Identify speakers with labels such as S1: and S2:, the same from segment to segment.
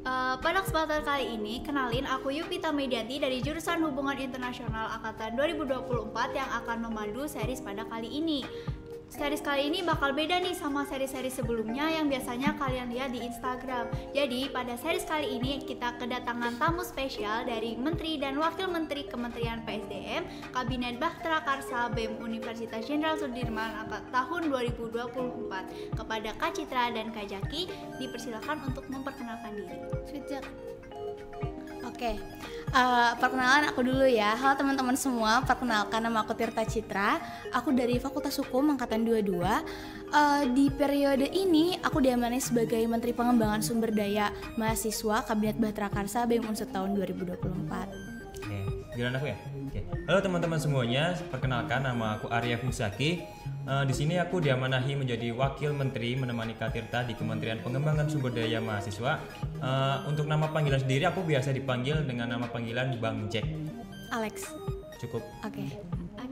S1: Pada kesempatan kali ini, kenalin aku Yupita Medianti dari jurusan Hubungan Internasional Angkatan 2024 yang akan memandu series pada kali ini. Series kali ini bakal beda nih sama seri-seri sebelumnya yang biasanya kalian lihat di Instagram. Jadi pada series kali ini kita kedatangan tamu spesial dari Menteri dan Wakil Menteri Kementerian PSDM, Kabinet Bahtera Karsa BEM Universitas Jenderal Sudirman tahun 2024. Kepada Kak Citra dan Kak Jaki, dipersilakan untuk memperkenalkan diri.
S2: Sweet. Oke, perkenalan aku dulu ya. Halo teman-teman semua, perkenalkan nama aku Tirta Citra. Aku dari Fakultas Hukum Angkatan 22. Di periode ini aku diamanai sebagai Menteri Pengembangan Sumber Daya Mahasiswa Kabinet Bahtera Karsa BEM Unsur tahun 2024.
S3: Oke, giliran aku ya? Oke. Halo teman-teman semuanya, perkenalkan nama aku Arya Fusaki. Di sini aku diamanahi menjadi Wakil Menteri menemani Kak Tirta di Kementerian Pengembangan Sumber Daya Mahasiswa. Untuk nama panggilan sendiri aku biasa dipanggil dengan nama panggilan Bang Jack.
S2: Alex.
S3: Cukup.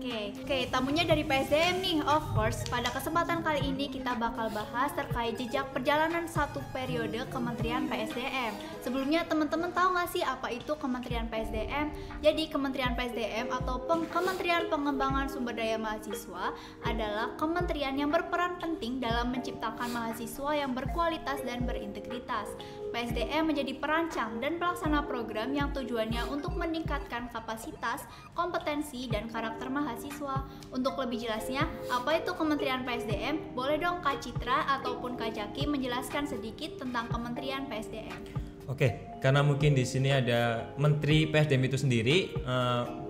S1: Oke, tamunya dari PSDM nih, of course. Pada kesempatan kali ini kita bakal bahas terkait jejak perjalanan satu periode Kementerian PSDM. Sebelumnya teman-teman tahu nggak sih apa itu Kementerian PSDM? Jadi Kementerian PSDM atau Kementerian Pengembangan Sumber Daya Mahasiswa adalah kementerian yang berperan penting dalam menciptakan mahasiswa yang berkualitas dan berintegritas. PSDM menjadi perancang dan pelaksana program yang tujuannya untuk meningkatkan kapasitas, kompetensi, dan karakter mahasiswa. Untuk lebih jelasnya, apa itu Kementerian PSDM? Boleh dong Kak Citra ataupun Kak Jaki menjelaskan sedikit tentang Kementerian PSDM.
S3: Oke, karena mungkin di sini ada Menteri PSDM itu sendiri,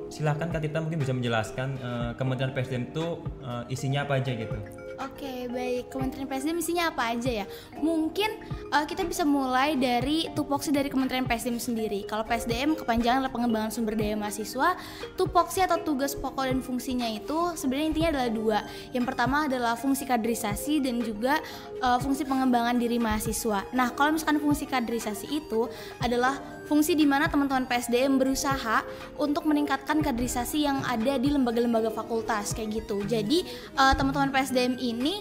S3: silakan Kak Tirta mungkin bisa menjelaskan Kementerian PSDM itu isinya apa aja gitu.
S2: Oke, baik. Kementerian PSDM isinya apa aja ya? Mungkin kita bisa mulai dari tupoksi dari Kementerian PSDM sendiri. Kalau PSDM kepanjangan adalah Pengembangan Sumber Daya Mahasiswa. Tupoksi atau tugas pokok dan fungsinya itu sebenarnya intinya adalah dua. Yang pertama adalah fungsi kaderisasi dan juga fungsi pengembangan diri mahasiswa. Nah, kalau misalkan fungsi kaderisasi itu adalah fungsi di mana teman-teman PSDM berusaha untuk meningkatkan kaderisasi yang ada di lembaga-lembaga fakultas kayak gitu. Jadi teman-teman PSDM ini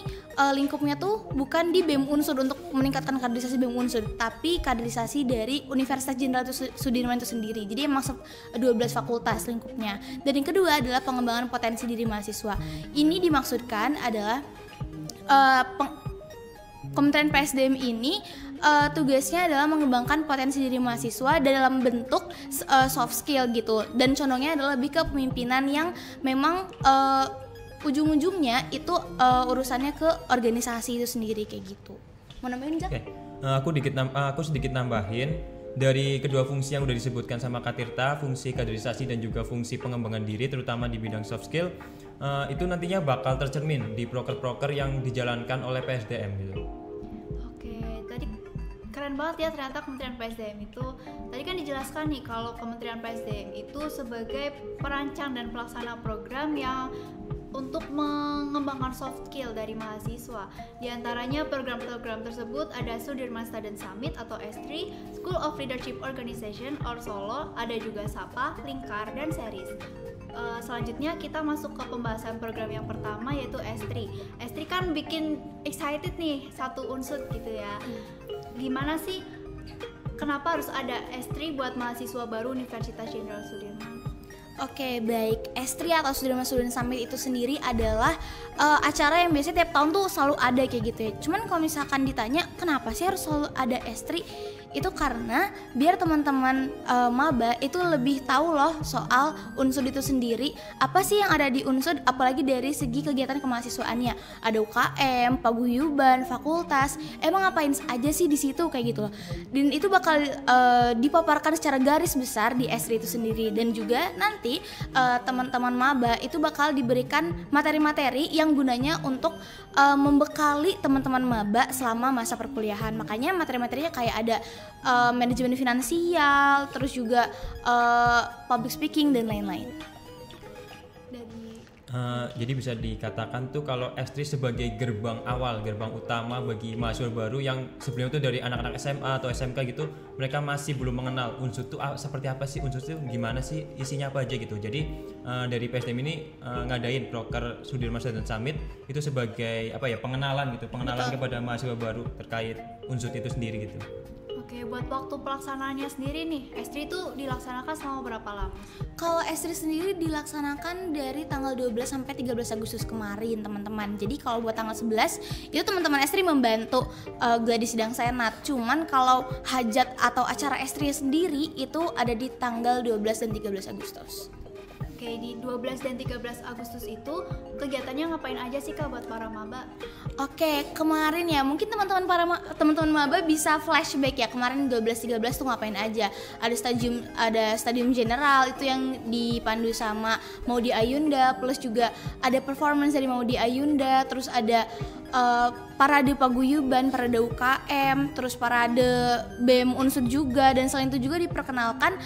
S2: lingkupnya tuh bukan di BEM Unsur untuk meningkatkan kaderisasi BEM Unsur, tapi kaderisasi dari Universitas Jenderal Sudirman itu sendiri. Jadi masuk 12 fakultas lingkupnya. Dan yang kedua adalah pengembangan potensi diri mahasiswa. Ini dimaksudkan adalah Kementerian PSDM ini tugasnya adalah mengembangkan potensi diri mahasiswa dalam bentuk soft skill gitu, dan condongnya adalah lebih ke pemimpinan yang memang ujung-ujungnya itu urusannya ke organisasi itu sendiri kayak gitu. Mau nambahin Jak?
S3: Oke. Aku sedikit nambahin dari kedua fungsi yang udah disebutkan sama Kak Tirta, fungsi kaderisasi dan juga fungsi pengembangan diri terutama di bidang soft skill, itu nantinya bakal tercermin di proker-proker yang dijalankan oleh PSDM gitu.
S1: Keren banget ya ternyata Kementerian PSDM itu. Tadi kan dijelaskan nih kalau Kementerian PSDM itu sebagai perancang dan pelaksana program yang untuk mengembangkan soft skill dari mahasiswa. Di antaranya program-program tersebut ada Sudirman Student Summit atau S3, School of Leadership Organization or Solo, ada juga SAPA, Lingkar, dan Series. Selanjutnya kita masuk ke pembahasan program yang pertama yaitu S3. S3 kan bikin excited nih, satu unsur gitu ya. Gimana sih kenapa harus ada S3 buat mahasiswa baru Universitas Jenderal Sudirman?
S2: Oke, baik. S3 atau Sudirman Student Summit itu sendiri adalah acara yang biasanya tiap tahun tuh selalu ada kayak gitu ya. Cuman kalau misalkan ditanya kenapa sih harus selalu ada S3, itu karena biar teman-teman maba itu lebih tahu loh soal unsur itu sendiri, apa sih yang ada di unsur, apalagi dari segi kegiatan kemahasiswaannya. Ada UKM, paguyuban, fakultas, emang ngapain aja sih di situ kayak gitu loh. Dan itu bakal dipaparkan secara garis besar di S3 itu sendiri. Dan juga nanti teman-teman maba itu bakal diberikan materi-materi yang gunanya untuk membekali teman-teman maba selama masa perkuliahan. Makanya materi-materinya kayak ada manajemen finansial, terus juga public speaking dan lain-lain.
S3: Jadi bisa dikatakan tuh kalau S3 sebagai gerbang awal, gerbang utama bagi mahasiswa baru yang sebelumnya tuh dari anak-anak SMA atau SMK gitu, mereka masih belum mengenal unsur tuh seperti apa sih, unsur tuh gimana sih, isinya apa aja gitu. Jadi dari PSDM ini ngadain proker Sudirman Student Summit itu sebagai apa ya, pengenalan gitu, pengenalan kepada mahasiswa baru terkait unsur itu sendiri gitu.
S1: Oke, Oke, buat waktu pelaksanaannya sendiri nih, Estri itu dilaksanakan selama berapa lama?
S2: Kalau Estri sendiri dilaksanakan dari tanggal 12 sampai 13 Agustus kemarin, teman-teman. Jadi kalau buat tanggal 11 itu teman-teman Estri membantu gladi sidang senat. Cuman kalau hajat atau acara Estri sendiri itu ada di tanggal 12 dan 13 Agustus.
S1: Oke, di 12 dan 13 Agustus itu kegiatannya ngapain aja sih Kak buat para maba?
S2: Oke, kemarin ya mungkin teman-teman maba bisa flashback ya, kemarin 12-13 tuh ngapain aja. Ada stadium general itu yang dipandu sama Maudy Ayunda, plus juga ada performance dari Maudy Ayunda, terus ada parade paguyuban, parade UKM, terus parade BEM Unsud juga, dan selain itu juga diperkenalkan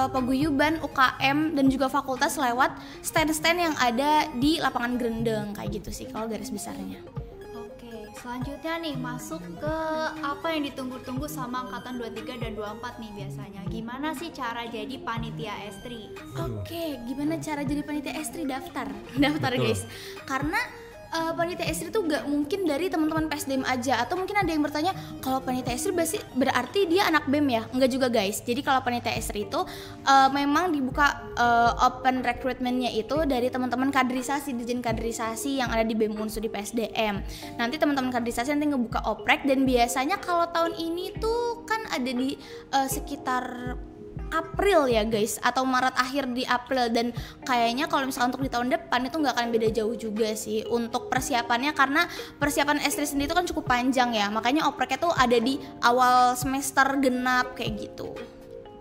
S2: paguyuban, UKM, dan juga fakultas lewat stand-stand yang ada di lapangan Grendeng, kayak gitu sih kalau garis besarnya.
S1: Oke, selanjutnya nih masuk ke apa yang ditunggu-tunggu sama angkatan 23 dan 24 nih biasanya. Gimana sih cara jadi panitia Estri?
S2: Oke, gimana cara jadi panitia Estri? Daftar
S3: Betul.
S2: guys. Karena panitia Estri tuh gak mungkin dari teman-teman PSDM aja, atau mungkin ada yang bertanya kalau panitia Estri berarti dia anak BEM ya? Enggak juga guys. Jadi kalau panitia Estri itu memang dibuka open recruitmentnya itu dari teman-teman kaderisasi, dirjen kaderisasi yang ada di BEM Unsur di PSDM. Nanti teman-teman kaderisasi nanti ngebuka oprek, dan biasanya kalau tahun ini tuh kan ada di sekitar April ya guys, atau Maret akhir di April, dan kayaknya kalau misalkan untuk di tahun depan itu nggak akan beda jauh juga sih untuk persiapannya, karena persiapan Estri sendiri itu kan cukup panjang ya, makanya opreknya tuh ada di awal semester genap kayak gitu.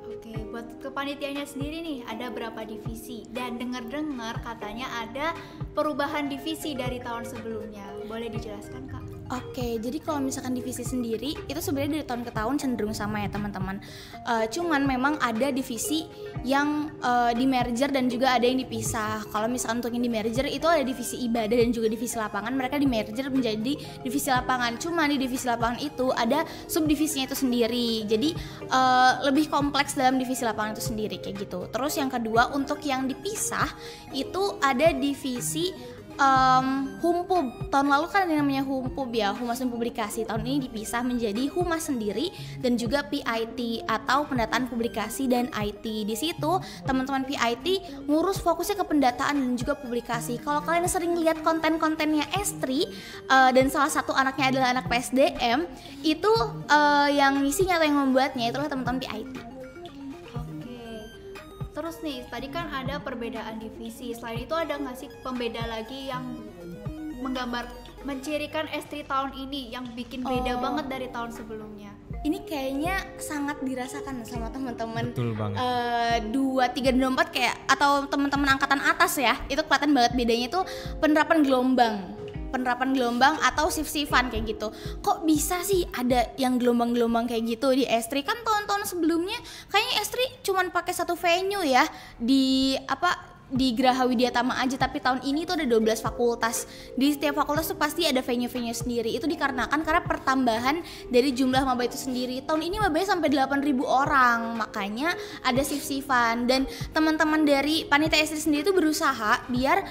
S1: Oke, buat kepanitiaannya sendiri nih ada berapa divisi? Dan dengar-dengar katanya ada perubahan divisi dari tahun sebelumnya. Boleh dijelaskan Kak?
S2: Oke, jadi kalau misalkan divisi sendiri itu sebenarnya dari tahun ke tahun cenderung sama ya teman-teman. Cuman memang ada divisi yang di merger dan juga ada yang dipisah. Kalau misalkan untuk yang di merger itu ada divisi ibadah dan juga divisi lapangan. Mereka di merger menjadi divisi lapangan. Cuman di divisi lapangan itu ada subdivisinya itu sendiri. Jadi lebih kompleks dalam divisi lapangan itu sendiri kayak gitu. Terus yang kedua, untuk yang dipisah itu ada divisi Humpub. Tahun lalu kan ada yang namanya Humpub ya, Humas dan Publikasi. Tahun ini dipisah menjadi Humas sendiri dan juga PIT atau pendataan publikasi dan IT. Di situ teman-teman PIT ngurus fokusnya ke pendataan dan juga publikasi. Kalau kalian sering lihat konten-kontennya Estri dan salah satu anaknya adalah anak PSDM, itu yang ngisinya atau yang membuatnya itulah teman-teman PIT.
S1: Terus nih, tadi kan ada perbedaan divisi. Selain itu ada nggak sih pembeda lagi yang mencirikan Estri tahun ini yang bikin beda banget dari tahun sebelumnya?
S2: Ini kayaknya sangat dirasakan sama teman-teman.
S3: Betul banget.
S2: 2, 3, dan 4 kayak atau teman-teman angkatan atas ya. Itu kelihatan banget bedanya itu penerapan gelombang atau shift-shiftan kayak gitu. Kok bisa sih ada yang gelombang-gelombang kayak gitu di Estri? Kan tahun-tahun sebelumnya kayaknya Estri cuman pakai satu venue ya di Graha Widyatama aja, tapi tahun ini tuh ada 12 fakultas. Di setiap fakultas tuh pasti ada venue-venue sendiri. Itu dikarenakan karena pertambahan dari jumlah maba itu sendiri. Tahun ini mabanya sampai 8.000 orang, makanya ada shift-shiftan. Dan teman-teman dari panitia Estri sendiri tuh berusaha biar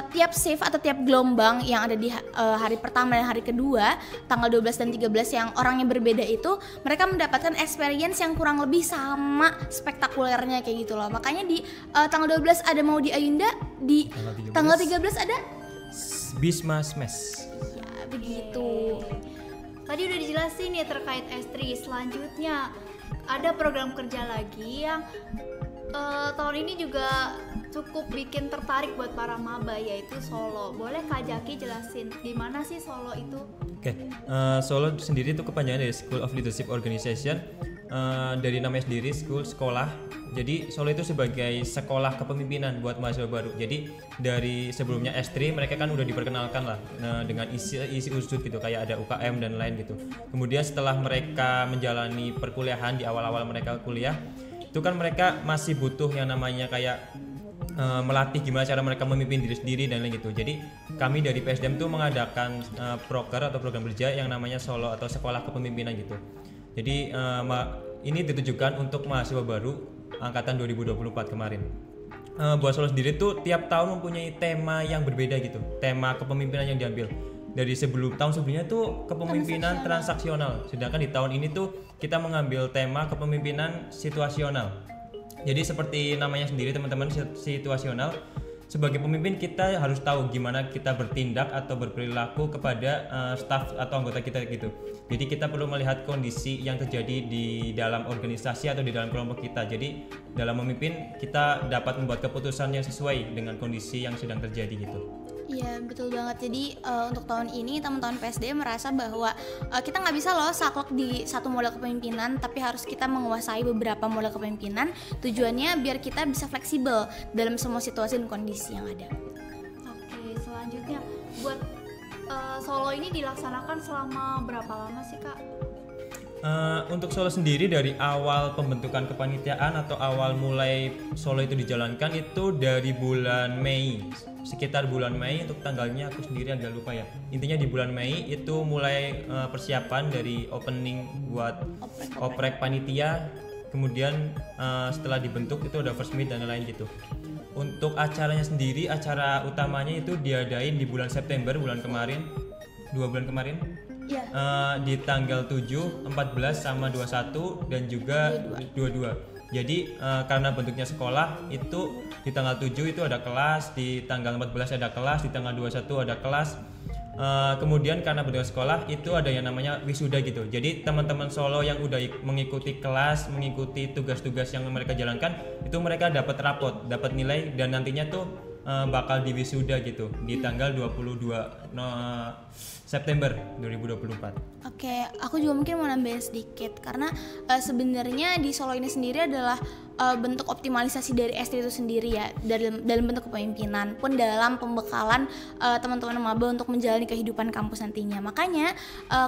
S2: tiap shift atau tiap gelombang yang ada di hari pertama dan hari kedua, tanggal 12 dan 13 yang orangnya berbeda itu, mereka mendapatkan experience yang kurang lebih sama spektakulernya kayak gitu loh. Makanya di tanggal 12 ada Maudy Ayunda, di tanggal 13 ada
S3: Bisma Smash.
S2: ya begitu.
S1: Tadi udah dijelasin ya terkait Estri. Selanjutnya ada program kerja lagi yang tahun ini juga cukup bikin tertarik buat para maba, yaitu Solo. Boleh Kak Jaki jelasin di mana sih Solo itu?
S3: Oke, Solo sendiri itu kepanjangan dari School of Leadership Organization. Dari namanya sendiri sekolah. Jadi Solo itu sebagai sekolah kepemimpinan buat mahasiswa baru. Jadi dari sebelumnya Estri mereka kan udah diperkenalkan lah dengan isi unsur gitu, kayak ada UKM dan lain gitu. Kemudian setelah mereka menjalani perkuliahan, di awal-awal mereka kuliah itu kan mereka masih butuh yang namanya kayak melatih gimana cara mereka memimpin diri sendiri dan lain gitu. Jadi kami dari PSDM tuh mengadakan proker atau program kerja yang namanya Solo atau sekolah kepemimpinan gitu. Jadi ini ditujukan untuk mahasiswa baru angkatan 2024 kemarin. Buat Solo sendiri tuh tiap tahun mempunyai tema yang berbeda gitu, tema kepemimpinan yang diambil. dari tahun sebelumnya tuh kepemimpinan transaksional. Sedangkan di tahun ini tuh kita mengambil tema kepemimpinan situasional. Jadi seperti namanya sendiri teman-teman, situasional. Sebagai pemimpin kita harus tahu gimana kita bertindak atau berperilaku kepada staf atau anggota kita gitu. Jadi kita perlu melihat kondisi yang terjadi di dalam organisasi atau di dalam kelompok kita. Jadi dalam memimpin kita dapat membuat keputusan yang sesuai dengan kondisi yang sedang terjadi gitu.
S2: Iya betul banget. Jadi untuk tahun ini teman-teman PSDM merasa bahwa kita nggak bisa loh saklek di satu model kepemimpinan, tapi harus kita menguasai beberapa model kepemimpinan. Tujuannya biar kita bisa fleksibel dalam semua situasi dan kondisi yang ada.
S1: Oke, selanjutnya buat solo ini dilaksanakan selama berapa lama sih Kak?
S3: Untuk solo sendiri dari awal pembentukan kepanitiaan atau awal mulai solo itu dijalankan itu dari bulan Mei, sekitar bulan Mei. Untuk tanggalnya aku sendiri agak lupa ya. Intinya di bulan Mei itu mulai persiapan dari opening buat oprek panitia. Kemudian setelah dibentuk itu ada first meet dan lain-lain gitu. Untuk acaranya sendiri, acara utamanya itu diadain di bulan September, bulan kemarin, 2 bulan kemarin.
S2: Iya.
S3: Di tanggal 7, 14 sama 21 dan juga 22. Jadi karena bentuknya sekolah itu di tanggal 7 itu ada kelas, di tanggal 14 ada kelas, di tanggal 21 ada kelas. Kemudian karena bentuknya sekolah itu ada yang namanya wisuda gitu. Jadi teman-teman solo yang udah mengikuti kelas, mengikuti tugas-tugas yang mereka jalankan, itu mereka dapat rapot, dapat nilai dan nantinya tuh bakal diwisuda gitu di tanggal 22 September 2024.
S2: Oke, aku juga mungkin mau nambahin sedikit karena sebenarnya di Solo ini sendiri adalah bentuk optimalisasi dari ST itu sendiri ya, dalam bentuk kepemimpinan pun dalam pembekalan teman-teman maba untuk menjalani kehidupan kampus nantinya. Makanya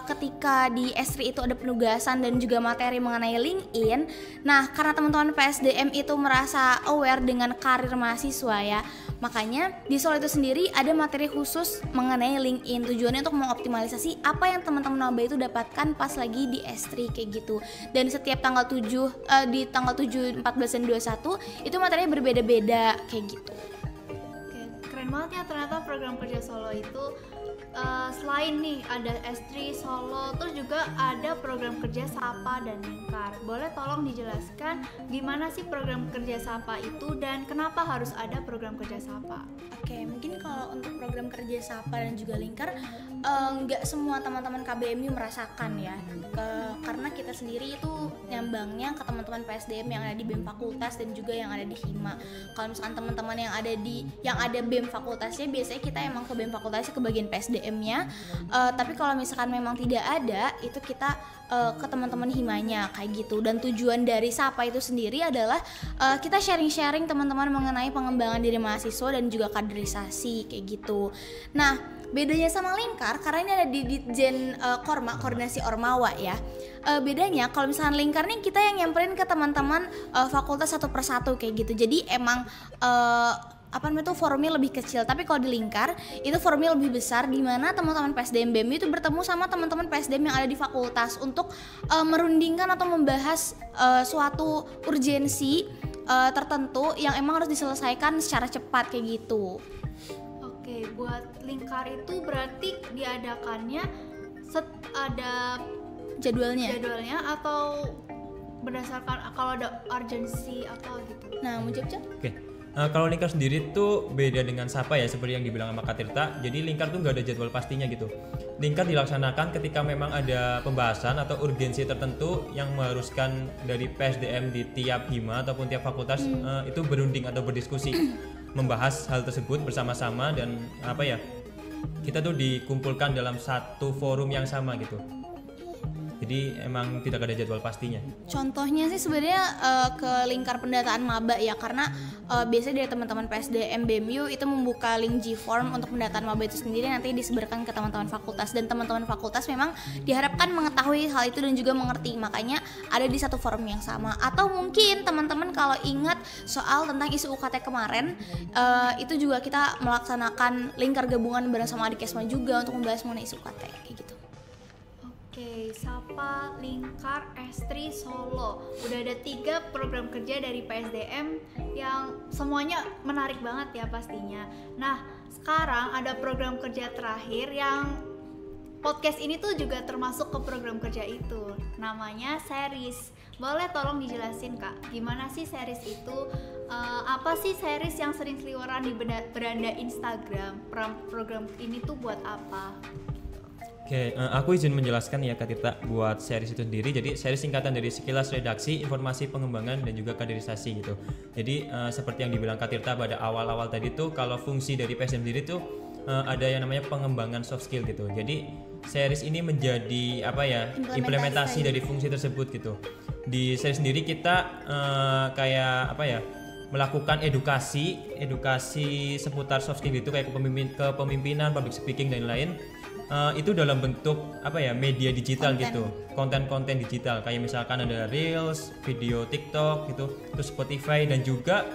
S2: ketika di S3 itu ada penugasan dan juga materi mengenai LinkedIn. Nah, karena teman-teman PSDM itu merasa aware dengan karir mahasiswa ya, makanya di Solo itu sendiri ada materi khusus mengenai LinkedIn. Tujuannya untuk mengoptimalisasi apa yang teman-teman maba itu dapatkan pas lagi di S3 kayak gitu. Dan setiap tanggal 7 di tanggal 7, 14 dan 21 itu materinya berbeda-beda kayak gitu.
S1: Oke, keren banget ya ternyata program kerja Solo itu. Selain nih ada S3 Solo, terus juga ada program kerja Sapa dan Lingkar. Boleh tolong dijelaskan gimana sih program kerja Sapa itu dan kenapa harus ada program kerja Sapa?
S2: Oke, mungkin kalau untuk program kerja Sapa dan juga Lingkar nggak semua teman-teman KBMU merasakan ya, karena kita sendiri itu nyambangnya ke teman-teman PSDM yang ada di BEM Fakultas dan juga yang ada di Hima. Kalau misalkan teman-teman yang ada BEM Fakultasnya, biasanya kita emang ke BEM Fakultasnya ke bagian PSDM-nya. Tapi kalau misalkan memang tidak ada, itu kita ke teman-teman Himanya kayak gitu. Dan tujuan dari Sapa itu sendiri adalah kita sharing-sharing teman-teman mengenai pengembangan diri mahasiswa dan juga kaderisasi kayak gitu. Nah, bedanya sama Lingkar karena ini ada di Ditjen Korma, koordinasi Ormawa ya. Bedanya kalau misalkan Lingkar nih kita yang nyamperin ke teman-teman fakultas satu persatu kayak gitu. Jadi emang forumnya lebih kecil, tapi kalau di Lingkar itu forumnya lebih besar, di mana teman-teman PSDM BEM itu bertemu sama teman-teman PSDM yang ada di fakultas untuk merundingkan atau membahas suatu urgensi tertentu yang emang harus diselesaikan secara cepat kayak gitu.
S1: Oke, buat Lingkar itu berarti diadakannya ada
S2: jadwalnya
S1: atau berdasarkan kalau ada urgensi atau gitu.
S2: Nah, mau jawab?
S3: Oke. Kalau Lingkar sendiri tuh beda dengan Sapa ya, seperti yang dibilang sama Kak Tirta. Jadi Lingkar tuh nggak ada jadwal pastinya gitu. Lingkar dilaksanakan ketika memang ada pembahasan atau urgensi tertentu yang mengharuskan dari PSDM di tiap hima ataupun tiap fakultas itu berunding atau berdiskusi membahas hal tersebut bersama-sama, dan kita tuh dikumpulkan dalam satu forum yang sama gitu. Jadi emang tidak ada jadwal pastinya.
S2: Contohnya sih sebenarnya ke Lingkar pendataan maba ya, karena biasanya dari teman-teman PSDM BEMU itu membuka link G-Form untuk pendataan maba itu sendiri, nanti disebarkan ke teman-teman fakultas, dan teman-teman fakultas memang diharapkan mengetahui hal itu dan juga mengerti, makanya ada di satu forum yang sama. Atau mungkin teman-teman kalau ingat soal tentang isu UKT kemarin, itu juga kita melaksanakan Lingkar gabungan bareng sama Adikesma juga untuk membahas mengenai isu UKT kayak gitu.
S1: Oke, Sapa, Lingkar, S3, Solo. Udah ada 3 program kerja dari PSDM yang semuanya menarik banget ya pastinya. Nah, sekarang ada program kerja terakhir yang podcast ini tuh juga termasuk ke program kerja itu. Namanya series. Boleh tolong dijelasin Kak, gimana sih series itu? Apa sih series yang sering seliweran di beranda Instagram? Program ini tuh buat apa?
S3: Oke, aku izin menjelaskan ya Kak Tirta buat series itu sendiri. Jadi series singkatan dari sekilas redaksi, informasi pengembangan dan juga kaderisasi gitu. Jadi seperti yang dibilang Kak Tirta pada awal-awal tadi tuh, kalau fungsi dari PSDM sendiri tuh ada yang namanya pengembangan soft skill gitu. Jadi series ini menjadi apa ya, implementasi dari fungsi tersebut gitu. Di series sendiri kita kayak apa ya, melakukan edukasi seputar soft skill itu kayak kepemimpinan, public speaking dan lain. Itu dalam bentuk apa ya, media digital gitu, konten-konten digital kayak misalkan ada reels, video TikTok gitu, terus Spotify dan juga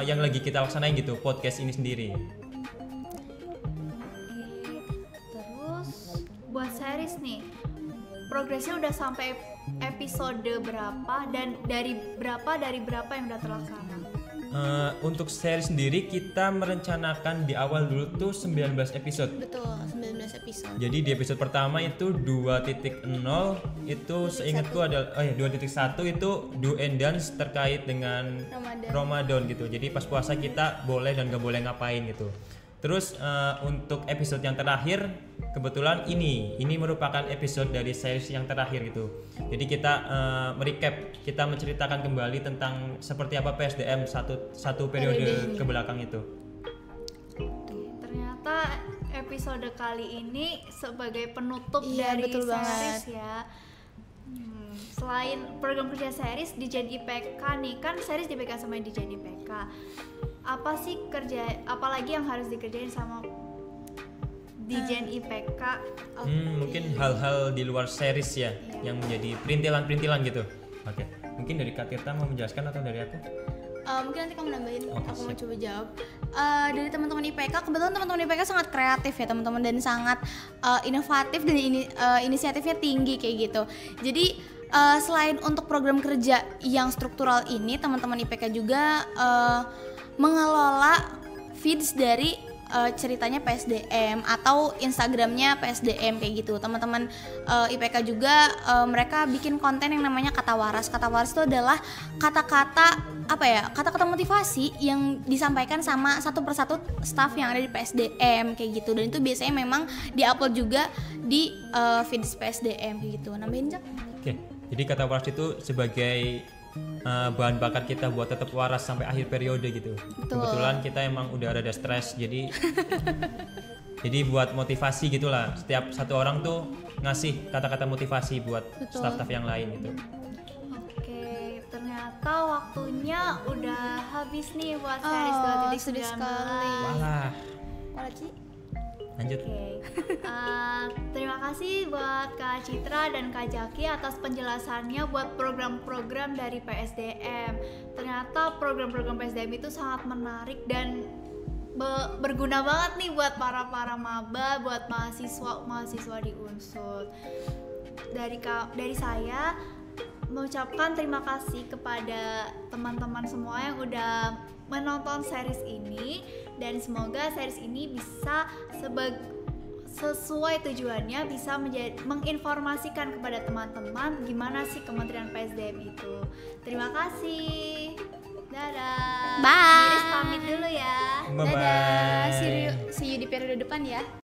S3: yang lagi kita laksanain gitu, podcast ini sendiri.
S1: Terus buat series nih, progresnya udah sampai episode berapa dan dari berapa yang udah terlaksana?
S3: Untuk seri sendiri kita merencanakan di awal dulu tuh 19 episode.
S2: Betul, 19 episode.
S3: Jadi di episode pertama itu 2.0 itu seingatku ada 2.1 itu do and dance terkait dengan Ramadan gitu. Jadi pas puasa kita boleh dan gak boleh ngapain gitu. Terus untuk episode yang terakhir kebetulan ini merupakan episode dari series yang terakhir gitu. Jadi kita merecap, kita menceritakan kembali tentang seperti apa PSDM satu periode ke belakang itu.
S1: Ternyata episode kali ini sebagai penutup dari
S2: betul
S1: series
S2: banget.
S1: ya. Selain program kerja series di Jen IPK nih, kan series dipegang sama di Jen IPK. Apa sih apalagi yang harus dikerjain sama Dijen IPK?
S3: Mungkin hal-hal di luar series ya, yang menjadi perintilan-perintilan gitu. Oke, mungkin dari Kak Tirta mau menjelaskan atau dari aku?
S2: Mungkin nanti kamu nambahin, aku mau
S3: siap.
S2: coba jawab. Dari teman-teman IPK, kebetulan teman-teman IPK sangat kreatif ya teman-teman, dan sangat inovatif dan inisiatifnya tinggi kayak gitu. Jadi selain untuk program kerja yang struktural ini, teman-teman IPK juga mengelola feeds dari ceritanya PSDM atau Instagramnya PSDM kayak gitu. Teman-teman IPK juga mereka bikin konten yang namanya kata waras. Kata waras itu adalah kata-kata kata-kata motivasi yang disampaikan sama satu persatu staff yang ada di PSDM kayak gitu. Dan itu biasanya memang diupload juga di feeds PSDM kayak gitu. Nambahin Cak?
S3: Oke, jadi kata waras itu sebagai bahan bakar kita buat tetap waras sampai akhir periode gitu.
S2: Betul.
S3: Kebetulan kita emang udah rada stres, jadi buat motivasi gitulah. Setiap satu orang tuh ngasih kata-kata motivasi buat staff-staff yang lain gitu.
S1: Oke, ternyata waktunya udah habis nih buat series 2.19.
S2: sedih sekali.
S3: Walah,
S2: Ci?
S3: lanjut.
S1: Oke, terima kasih buat Kak Citra dan Kak Jaki atas penjelasannya buat program-program dari PSDM. Ternyata program-program PSDM itu sangat menarik dan berguna banget nih buat para maba, buat mahasiswa di Unsur. Dari saya mengucapkan terima kasih kepada teman-teman semua yang udah menonton series ini, dan semoga series ini bisa sesuai tujuannya bisa menginformasikan kepada teman-teman gimana sih Kementerian PSDM itu. Terima kasih. Dadah.
S2: Bye.
S1: Iris pamit dulu ya.
S3: Bye-bye.
S2: Dadah. See you di periode depan ya.